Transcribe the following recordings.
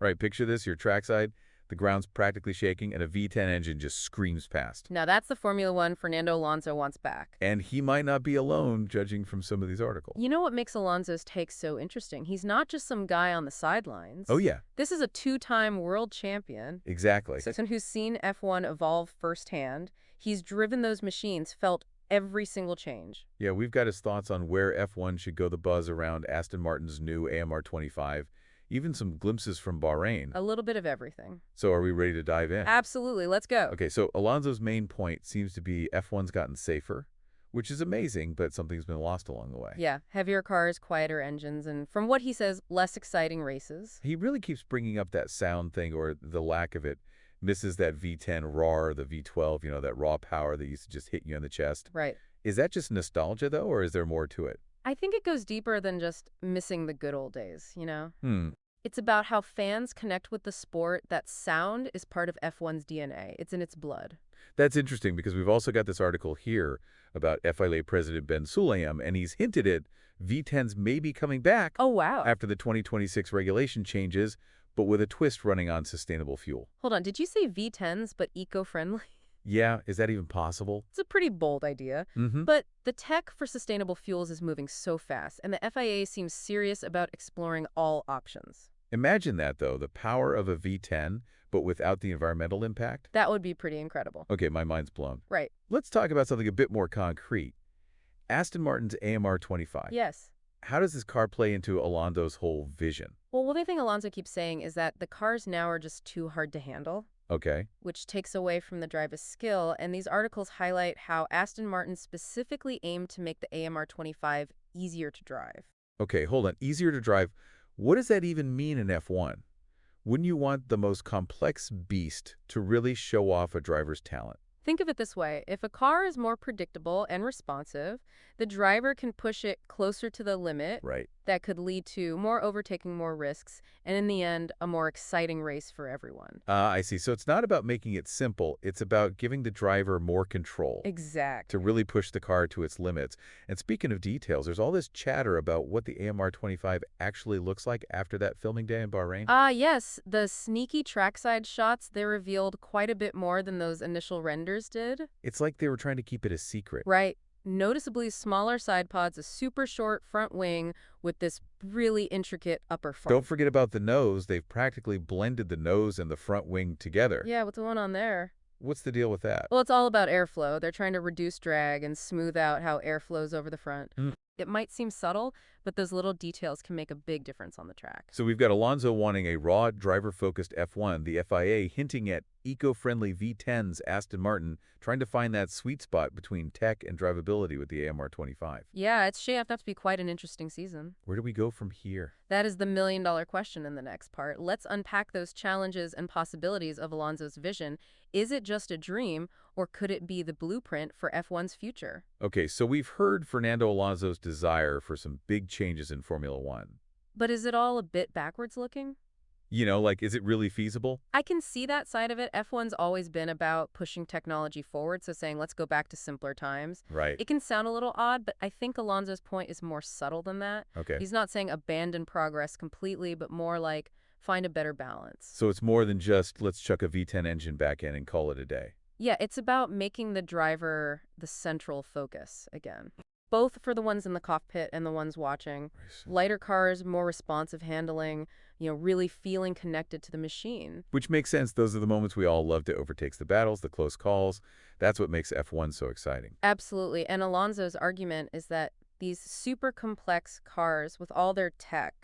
Right, picture this, your trackside, the ground's practically shaking, and a V10 engine just screams past. Now that's the Formula One Fernando Alonso wants back. And he might not be alone, judging from some of these articles. You know what makes Alonso's take so interesting? He's not just some guy on the sidelines. Oh, yeah. This is a two-time world champion. Exactly. Someone who's seen F1 evolve firsthand. He's driven those machines, felt every single change. Yeah, we've got his thoughts on where F1 should go, the buzz around Aston Martin's new AMR25, even some glimpses from Bahrain. A little bit of everything. So are we ready to dive in? Absolutely. Let's go. Okay, so Alonso's main point seems to be F1's gotten safer, which is amazing, but something's been lost along the way. Yeah, heavier cars, quieter engines, and from what he says, less exciting races. He really keeps bringing up that sound thing, or the lack of it. Misses that V10 roar, the V12, that raw power that used to just hit you in the chest. Right. Is that just nostalgia, though, or is there more to it? I think it goes deeper than just missing the good old days, you know? Hmm. It's about how fans connect with the sport, that sound is part of F1's DNA. It's in its blood. That's interesting because we've also got this article here about FIA President Ben Sulayem, and he's hinted at V10s may be coming back Oh, wow. after the 2026 regulation changes, but with a twist running on sustainable fuel. Hold on, did you say V10s but eco-friendly? Yeah, is that even possible? It's a pretty bold idea. Mm-hmm. But the tech for sustainable fuels is moving so fast, and the FIA seems serious about exploring all options. Imagine that, though, the power of a V10, but without the environmental impact. That would be pretty incredible. Okay, my mind's blown. Right. Let's talk about something a bit more concrete. Aston Martin's AMR25. Yes. How does this car play into Alonso's whole vision? Well, one thing Alonso keeps saying is that the cars now are just too hard to handle, Okay. which takes away from the driver's skill, and these articles highlight how Aston Martin specifically aimed to make the AMR25 easier to drive. Okay, hold on. Easier to drive. What does that even mean in F1? Wouldn't you want the most complex beast to really show off a driver's talent? Think of it this way. If a car is more predictable and responsive, the driver can push it closer to the limit. Right. That could lead to more overtaking, more risks, and in the end, a more exciting race for everyone. I see. So it's not about making it simple. It's about giving the driver more control Exact. to really push the car to its limits. And speaking of details, there's all this chatter about what the AMR25 actually looks like after that filming day in Bahrain. Yes, the sneaky trackside shots, they revealed quite a bit more than those initial renders did. It's like they were trying to keep it a secret. Right. Noticeably smaller side pods, a super short front wing with this really intricate upper front. Don't forget about the nose. They've practically blended the nose and the front wing together. Yeah, what's going on there? What's the deal with that? Well, it's all about airflow. They're trying to reduce drag and smooth out how air flows over the front. Mm. It might seem subtle, but those little details can make a big difference on the track. So we've got Alonso wanting a raw, driver-focused F1, the FIA hinting at eco-friendly V10s, Aston Martin trying to find that sweet spot between tech and drivability with the AMR25. Yeah, it's shaping up to be quite an interesting season. Where do we go from here? That is the million-dollar question in the next part. Let's unpack those challenges and possibilities of Alonso's vision. Is it just a dream, or could it be the blueprint for F1's future? Okay, so we've heard Fernando Alonso's desire for some big changes in Formula One. But is it all a bit backwards looking? Is it really feasible? I can see that side of it. F1's always been about pushing technology forward, so saying, let's go back to simpler times. Right. It can sound a little odd, but I think Alonso's point is more subtle than that. Okay. He's not saying abandon progress completely, but more like find a better balance. So it's more than just, let's chuck a V10 engine back in and call it a day. Yeah, it's about making the driver the central focus again. Both for the ones in the cockpit and the ones watching. Lighter cars, more responsive handling, really feeling connected to the machine. Which makes sense. Those are the moments we all love to overtake the battles, the close calls. That's what makes F1 so exciting. Absolutely. And Alonso's argument is that these super complex cars with all their tech,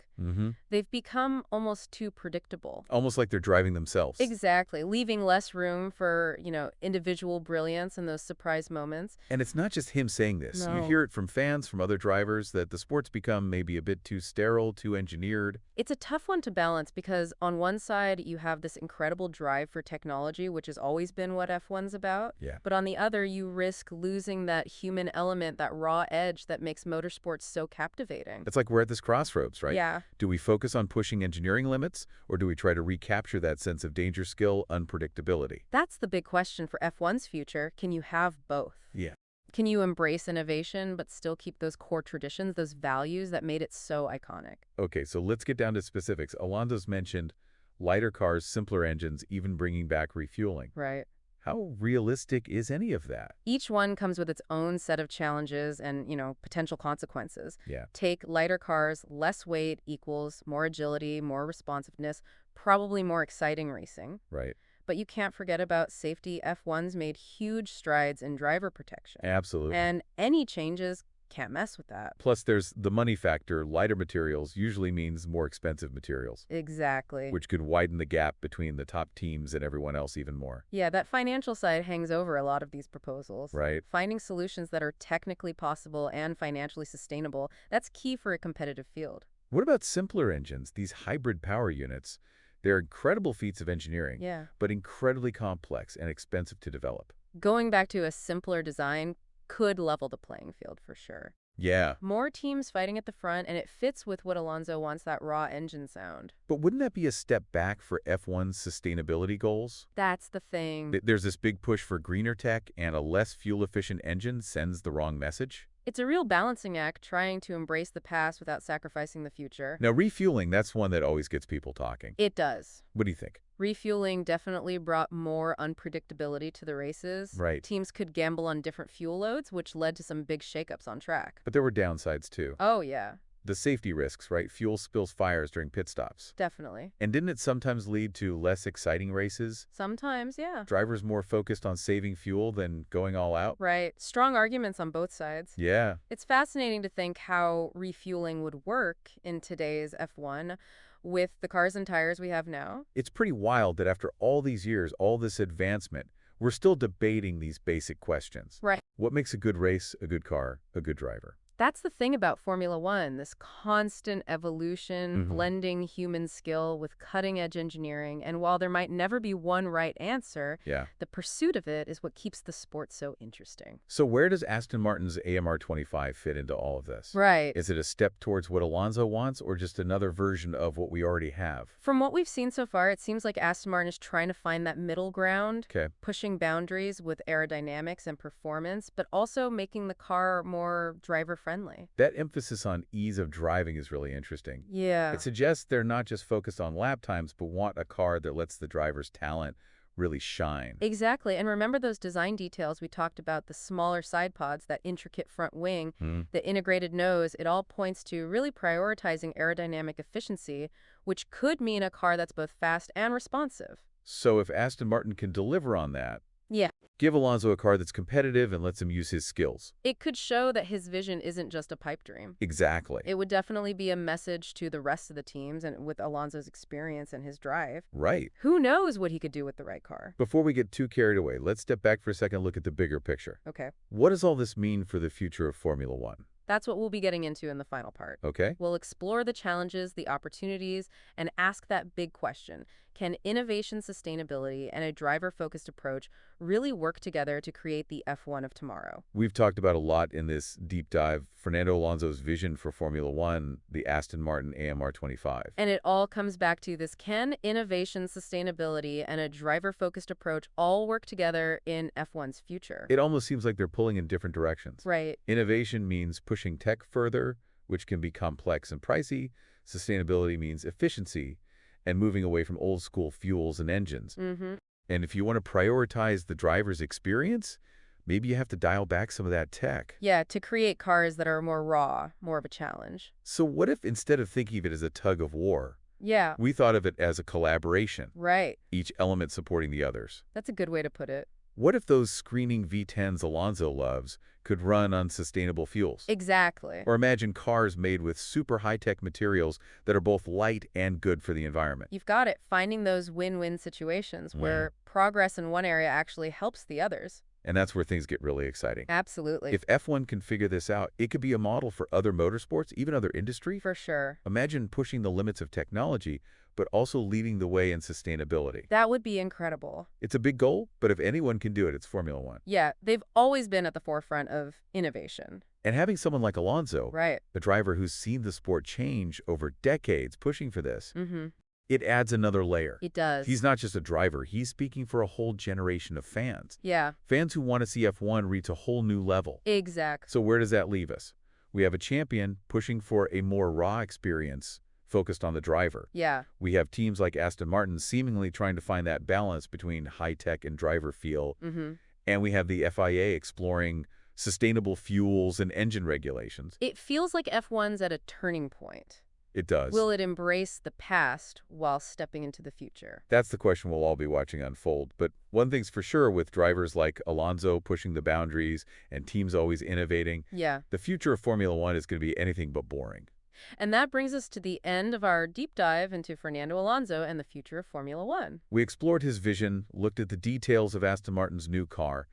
they've become almost too predictable. Almost like they're driving themselves. Exactly, leaving less room for, individual brilliance and those surprise moments. And it's not just him saying this. No. You hear it from fans, from other drivers, that the sport's become maybe a bit too sterile, too engineered. It's a tough one to balance because on one side, you have this incredible drive for technology, which has always been what F1's about. Yeah. But on the other, you risk losing that human element, that raw edge that makes motorsports so captivating. It's like we're at this crossroads, right? Yeah. Do we focus on pushing engineering limits, or do we try to recapture that sense of danger, skill, unpredictability? That's the big question for F1's future. Can you have both? Yeah. Can you embrace innovation but still keep those core traditions, those values that made it so iconic? Okay, so let's get down to specifics. Alonso's mentioned Lighter cars, simpler engines, even bringing back refueling. Right. How realistic is any of that? Each one comes with its own set of challenges and, potential consequences. Yeah, Take lighter cars, less weight equals more agility, more responsiveness, probably more exciting racing. right. But you can't forget about safety. F1's made huge strides in driver protection. Absolutely. And any changes can't mess with that. Plus, there's the money factor. Lighter materials usually means more expensive materials, Exactly. which could widen the gap between the top teams and everyone else even more. Yeah, that financial side hangs over a lot of these proposals. Right. Finding solutions that are technically possible and financially sustainable, that's key for a competitive field. What about simpler engines, these hybrid power units? They're incredible feats of engineering, Yeah. but incredibly complex and expensive to develop. Going back to a simpler design could level the playing field for sure. Yeah, More teams fighting at the front, and it fits with what Alonso wants, that raw engine sound. but wouldn't that be a step back for F1's sustainability goals? That's the thing. There's this big push for greener tech, and a less fuel-efficient engine sends the wrong message. It's a real balancing act, trying to embrace the past without sacrificing the future. Now, refueling, that's one that always gets people talking. It does. What do you think? Refueling definitely brought more unpredictability to the races. Right. Teams could gamble on different fuel loads, which led to some big shakeups on track. But there were downsides, too. Oh, yeah, The safety risks, right? Fuel spills fires during pit stops. definitely. And didn't it sometimes lead to less exciting races? Sometimes, yeah. Drivers more focused on saving fuel than going all out? Right. Strong arguments on both sides. Yeah. It's fascinating to think how refueling would work in today's F1 with the cars and tires we have now. It's pretty wild that after all these years, all this advancement, we're still debating these basic questions. Right. What makes a good race, a good car, a good driver? That's the thing about Formula One, this constant evolution, Mhm. blending human skill with cutting-edge engineering. And while there might never be one right answer, Yeah. the pursuit of it is what keeps the sport so interesting. So where does Aston Martin's AMR25 fit into all of this? Right. Is it a step towards what Alonso wants, or just another version of what we already have? From what we've seen so far, it seems like Aston Martin is trying to find that middle ground, Okay. pushing boundaries with aerodynamics and performance, but also making the car more driver-friendly. That emphasis on ease of driving is really interesting. Yeah. It suggests they're not just focused on lap times, but want a car that lets the driver's talent really shine. Exactly. And remember those design details we talked about, the smaller side pods, that intricate front wing, the integrated nose. It all points to really prioritizing aerodynamic efficiency, which could mean a car that's both fast and responsive. So if Aston Martin can deliver on that, Yeah. give Alonso a car that's competitive and lets him use his skills. It could show that his vision isn't just a pipe dream. Exactly. It would definitely be a message to the rest of the teams, and with Alonso's experience and his drive, Right. who knows what he could do with the right car. Before we get too carried away, let's step back for a second and look at the bigger picture. Okay. What does all this mean for the future of Formula One? That's what we'll be getting into in the final part. Okay? We'll explore the challenges, the opportunities, and ask that big question. Can innovation, sustainability, and a driver-focused approach really work together to create the F1 of tomorrow? We've talked about a lot in this deep dive Fernando Alonso's vision for Formula One, the Aston Martin AMR25. And it all comes back to this: can innovation, sustainability, and a driver-focused approach all work together in F1's future? It almost seems like they're pulling in different directions. Right. Innovation means pushing tech further, which can be complex and pricey. Sustainability means efficiency and moving away from old-school fuels and engines. Mm-hmm. And if you want to prioritize the driver's experience, maybe you have to dial back some of that tech. Yeah, to create cars that are more raw, more of a challenge. So what if instead of thinking of it as a tug of war, Yeah, we thought of it as a collaboration, right. each element supporting the others? That's a good way to put it. What if those screaming V10s Alonso loves could run on sustainable fuels? Exactly. Or imagine cars made with super high-tech materials that are both light and good for the environment. You've got it. Finding those win-win situations where progress in one area actually helps the others. And that's where things get really exciting. Absolutely. If F1 can figure this out, it could be a model for other motorsports, even other industry. For sure. Imagine pushing the limits of technology, but also leading the way in sustainability. That would be incredible. It's a big goal, but if anyone can do it, it's Formula One. Yeah, they've always been at the forefront of innovation. And having someone like Alonso, Right. a driver who's seen the sport change over decades pushing for this, Mm-hmm. it adds another layer. It does. He's not just a driver, he's speaking for a whole generation of fans. Yeah, Fans who want to see F1 reach a whole new level. exact. So where does that leave us? We have a champion pushing for a more raw experience, focused on the driver. Yeah. We have teams like Aston Martin seemingly trying to find that balance between high-tech and driver feel. And we have the FIA exploring sustainable fuels and engine regulations. It feels like F1's at a turning point. It does. Will it embrace the past while stepping into the future? That's the question we'll all be watching unfold. But one thing's for sure, with drivers like Alonso pushing the boundaries and teams always innovating, Yeah. the future of Formula One is going to be anything but boring. And that brings us to the end of our deep dive into Fernando Alonso and the future of Formula One. We explored his vision, looked at the details of Aston Martin's new car,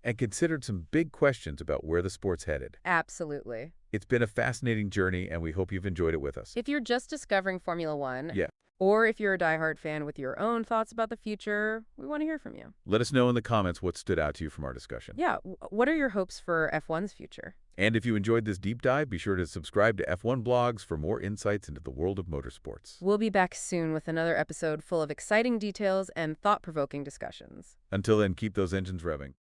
and considered some big questions about where the sport's headed. Absolutely. It's been a fascinating journey, and we hope you've enjoyed it with us. If you're just discovering Formula One, Yeah. or if you're a diehard fan with your own thoughts about the future, we want to hear from you. Let us know in the comments what stood out to you from our discussion. Yeah, what are your hopes for F1's future? And if you enjoyed this deep dive, be sure to subscribe to F1 Blogs for more insights into the world of motorsports. We'll be back soon with another episode full of exciting details and thought-provoking discussions. Until then, keep those engines revving.